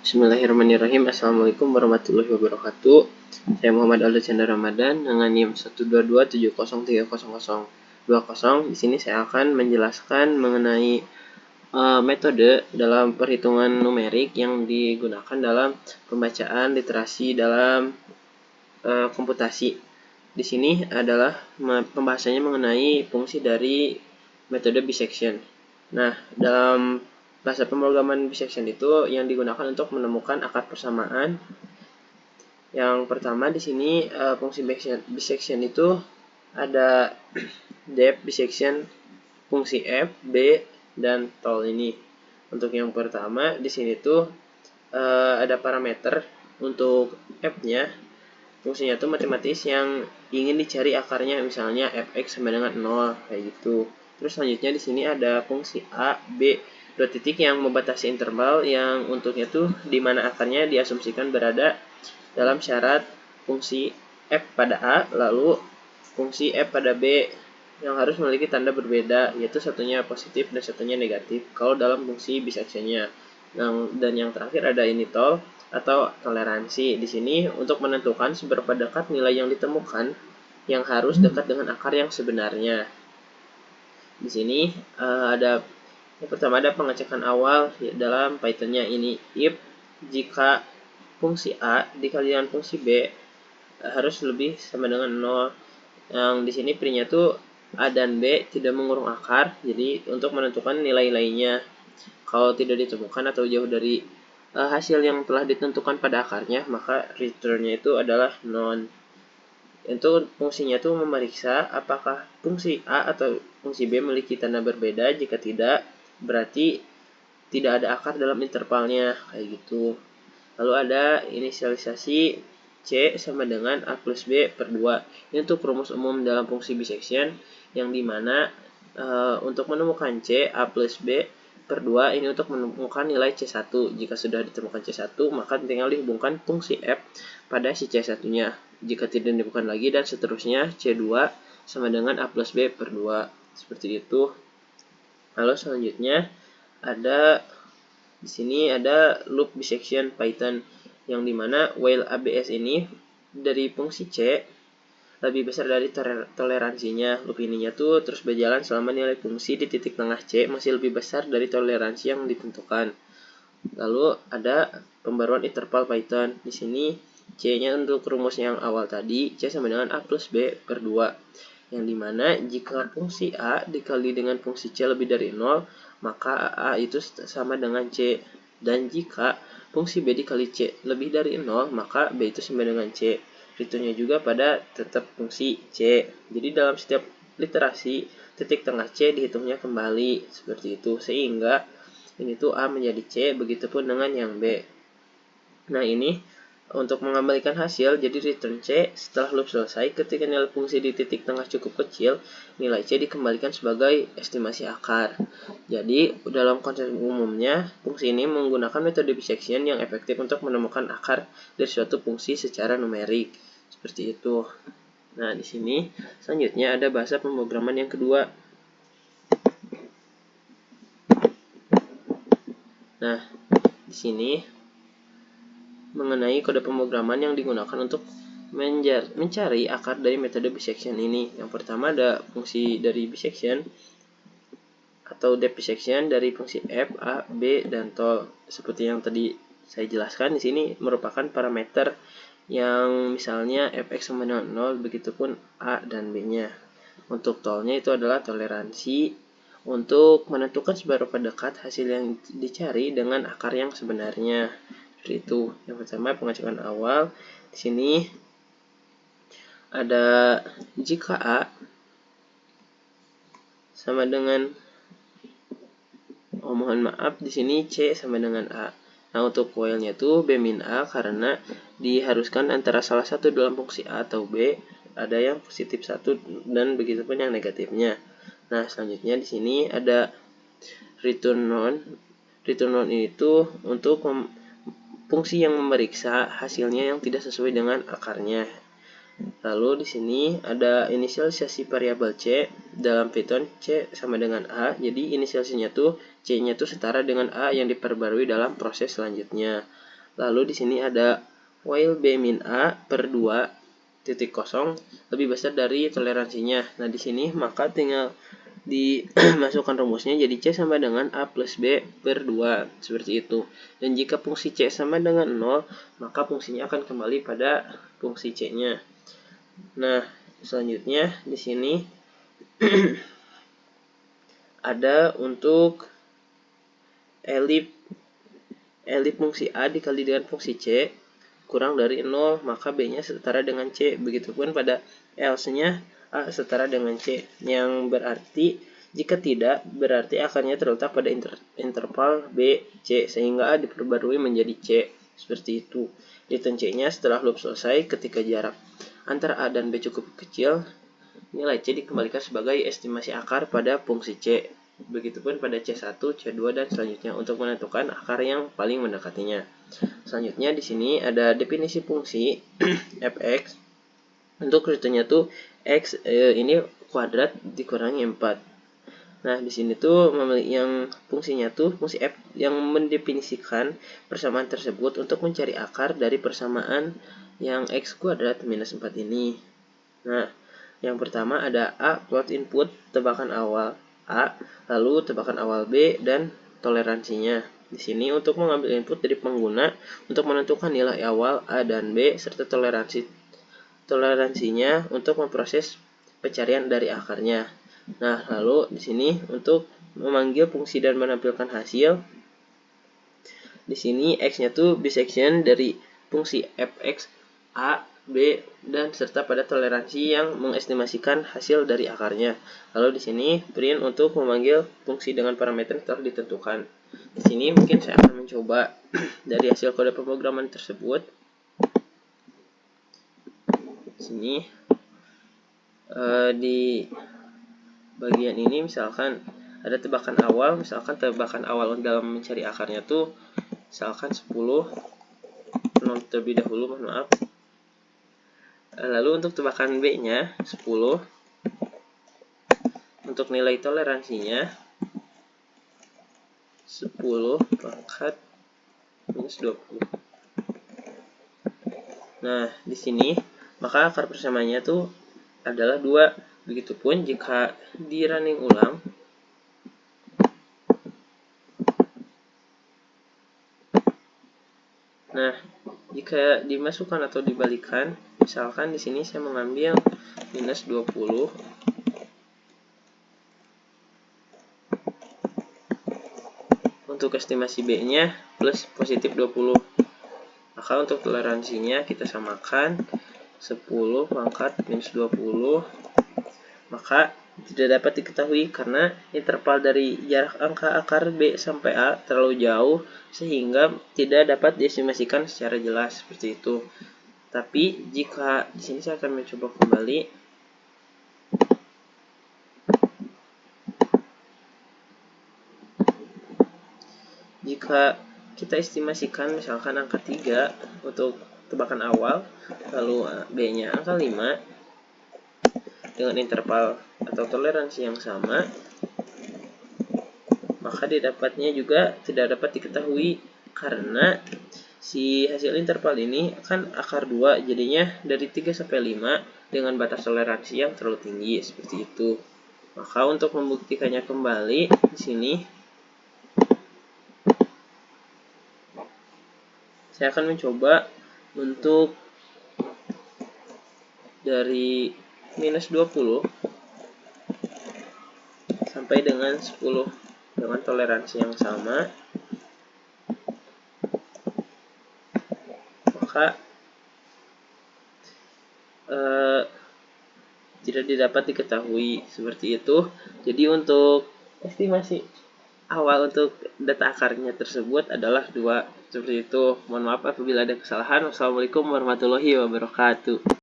Bismillahirrahmanirrahim. Assalamualaikum warahmatullahi wabarakatuh. Saya Muhammad Aldo Chandra Ramadan dengan NIM 122703020. Di sini saya akan menjelaskan mengenai metode dalam perhitungan numerik yang digunakan dalam pembacaan literasi dalam komputasi. Di sini adalah pembahasannya mengenai fungsi dari metode bisection. Nah, dalam bahasa pemrograman bisection itu yang digunakan untuk menemukan akar persamaan. Yang pertama di sini fungsi bisection itu ada depth bisection, fungsi f, b, dan tol ini. Untuk yang pertama di sini tuh ada parameter untuk f-nya. Fungsinya tuh matematis yang ingin dicari akarnya, misalnya fx sama dengan 0 kayak gitu. Terus selanjutnya di sini ada fungsi a, b, dua titik yang membatasi interval yang untuknya tuh di mana akarnya diasumsikan berada dalam syarat fungsi f pada a, lalu fungsi f pada b yang harus memiliki tanda berbeda, yaitu satunya positif dan satunya negatif kalau dalam fungsi bisectionnya. Dan yang terakhir ada ini tol atau toleransi. Di sini untuk menentukan seberapa dekat nilai yang ditemukan yang harus dekat dengan akar yang sebenarnya. Di sini ada yang pertama ada pengecekan awal dalam Python-nya ini, if jika fungsi a dikali dengan fungsi b harus lebih sama dengan 0. Yang di sini pri-nya tuh a dan b tidak mengurung akar, jadi untuk menentukan nilai-nilainya kalau tidak ditemukan atau jauh dari hasil yang telah ditentukan pada akarnya, maka return-nya itu adalah non. Itu fungsinya tuh memeriksa apakah fungsi a atau fungsi b memiliki tanda berbeda. Jika tidak, berarti tidak ada akar dalam intervalnya kayak gitu. Lalu ada inisialisasi c sama dengan a plus b per 2. Ini untuk rumus umum dalam fungsi bisection yang dimana untuk menemukan c, a plus b per 2 ini untuk menemukan nilai C1. Jika sudah ditemukan C1, maka tinggal dihubungkan fungsi f pada si C1-nya. Jika tidak ditemukan lagi dan seterusnya, C2 sama dengan a plus b per 2. Seperti itu. Lalu selanjutnya ada di sini ada loop bisection Python yang dimana while ABS ini dari fungsi C lebih besar dari toleransinya. Loop ininya tuh terus berjalan selama nilai fungsi di titik tengah C masih lebih besar dari toleransi yang ditentukan. Lalu ada pembaruan interval Python. Di sini C-nya untuk rumus yang awal tadi, C sama dengan a plus b per 2. Yang dimana jika fungsi a dikali dengan fungsi C lebih dari 0, maka a itu sama dengan C. Dan jika fungsi b dikali C lebih dari 0, maka b itu sama dengan C. Returnnya juga pada tetap fungsi C. Jadi dalam setiap literasi, titik tengah C dihitungnya kembali seperti itu. Sehingga ini tuh A menjadi C, begitupun dengan yang B. Nah ini untuk mengembalikan hasil, jadi return C setelah loop selesai, ketika nilai fungsi di titik tengah cukup kecil, nilai C dikembalikan sebagai estimasi akar. Jadi dalam konsep umumnya, fungsi ini menggunakan metode bisection yang efektif untuk menemukan akar dari suatu fungsi secara numerik. Seperti itu. Nah di sini selanjutnya ada bahasa pemrograman yang kedua. Nah, di sini mengenai kode pemrograman yang digunakan untuk mencari akar dari metode bisection ini. Yang pertama ada fungsi dari bisection atau depth bisection dari fungsi f, a, b, dan tol. Seperti yang tadi saya jelaskan, di sini merupakan parameter yang misalnya fx sama dengan 0, begitupun a dan b-nya. Untuk tolnya itu adalah toleransi untuk menentukan seberapa dekat hasil yang dicari dengan akar yang sebenarnya. Seperti itu. Yang pertama pengecekan awal. Di sini ada jika a sama dengan mohon maaf, di sini C sama dengan A. Nah, untuk while-nya itu B min A karena diharuskan antara salah satu dalam fungsi A atau B ada yang positif satu dan begitupun yang negatifnya. Nah, selanjutnya di sini ada return non. Return non itu untuk fungsi yang memeriksa hasilnya yang tidak sesuai dengan akarnya. Lalu di sini ada inisialisasi variabel C dalam Python. C sama dengan A. Jadi inisialisasinya tuh C-nya tuh setara dengan A yang diperbarui dalam proses selanjutnya. Lalu di sini ada while b min a per 2 titik kosong lebih besar dari toleransinya. Nah, di sini maka tinggal dimasukkan rumusnya, jadi C sama dengan A plus B per 2, seperti itu. Dan jika fungsi C sama dengan 0, maka fungsinya akan kembali pada fungsi C-nya. Nah, selanjutnya di sini ada untuk elip fungsi A dikali dengan fungsi C kurang dari 0, maka B-nya setara dengan C. Begitupun pada else-nya A setara dengan C, yang berarti jika tidak, berarti akarnya terletak pada interval B, C, sehingga A diperbarui menjadi C. Seperti itu. Return C-nya setelah loop selesai ketika jarak antara A dan B cukup kecil, nilai C dikembalikan sebagai estimasi akar pada fungsi C. Begitupun pada C1, C2, dan selanjutnya untuk menentukan akar yang paling mendekatinya. Selanjutnya di sini ada definisi fungsi fx. Untuk return-nya tuh x ini kuadrat dikurangi 4. Nah, di sini tuh yang fungsinya tuh fungsi f yang mendefinisikan persamaan tersebut untuk mencari akar dari persamaan yang x kuadrat minus 4 ini. Nah, yang pertama ada A plot input tebakan awal A, lalu tebakan awal B, dan toleransinya. Di sini untuk mengambil input dari pengguna untuk menentukan nilai awal A dan B serta toleransinya untuk memproses pencarian dari akarnya. Nah, lalu di sini untuk memanggil fungsi dan menampilkan hasil, di sini x-nya tuh bisection dari fungsi fx A, B, dan serta pada toleransi yang mengestimasikan hasil dari akarnya. Lalu di sini print untuk memanggil fungsi dengan parameter telah ditentukan. Di sini mungkin saya akan mencoba dari hasil kode pemrograman tersebut. Di sini di bagian ini misalkan ada tebakan awal, misalkan tebakan awal dalam mencari akarnya tuh misalkan 10, 0 terlebih dahulu, mohon maaf. Lalu untuk tebakan B-nya 10. Untuk nilai toleransinya 10 pangkat minus 20. Nah, di sini maka akar persamaannya tuh adalah 2. Begitupun jika di running ulang, nah, jika dimasukkan atau dibalikan, misalkan di sini saya mengambil minus 20 untuk estimasi B-nya plus positif 20. Maka untuk toleransinya kita samakan 10 pangkat minus 20. Maka tidak dapat diketahui karena interval dari jarak angka akar B sampai A terlalu jauh sehingga tidak dapat diestimasikan secara jelas, seperti itu. Tapi jika di sini saya akan mencoba kembali. Jika kita estimasikan misalkan angka 3 untuk tebakan awal, lalu B-nya angka 5 dengan interval atau toleransi yang sama, maka didapatnya juga tidak dapat diketahui karena si hasil interval ini kan akar 2, jadinya dari 3 sampai 5 dengan batas toleransi yang terlalu tinggi, seperti itu. Maka untuk membuktikannya kembali di sini saya akan mencoba untuk dari minus 20 sampai dengan 10 dengan toleransi yang sama, maka tidak dapat diketahui, seperti itu. Jadi untuk estimasi awal untuk data akarnya tersebut adalah 2, seperti itu. Mohon maaf apabila ada kesalahan. Wassalamualaikum warahmatullahi wabarakatuh.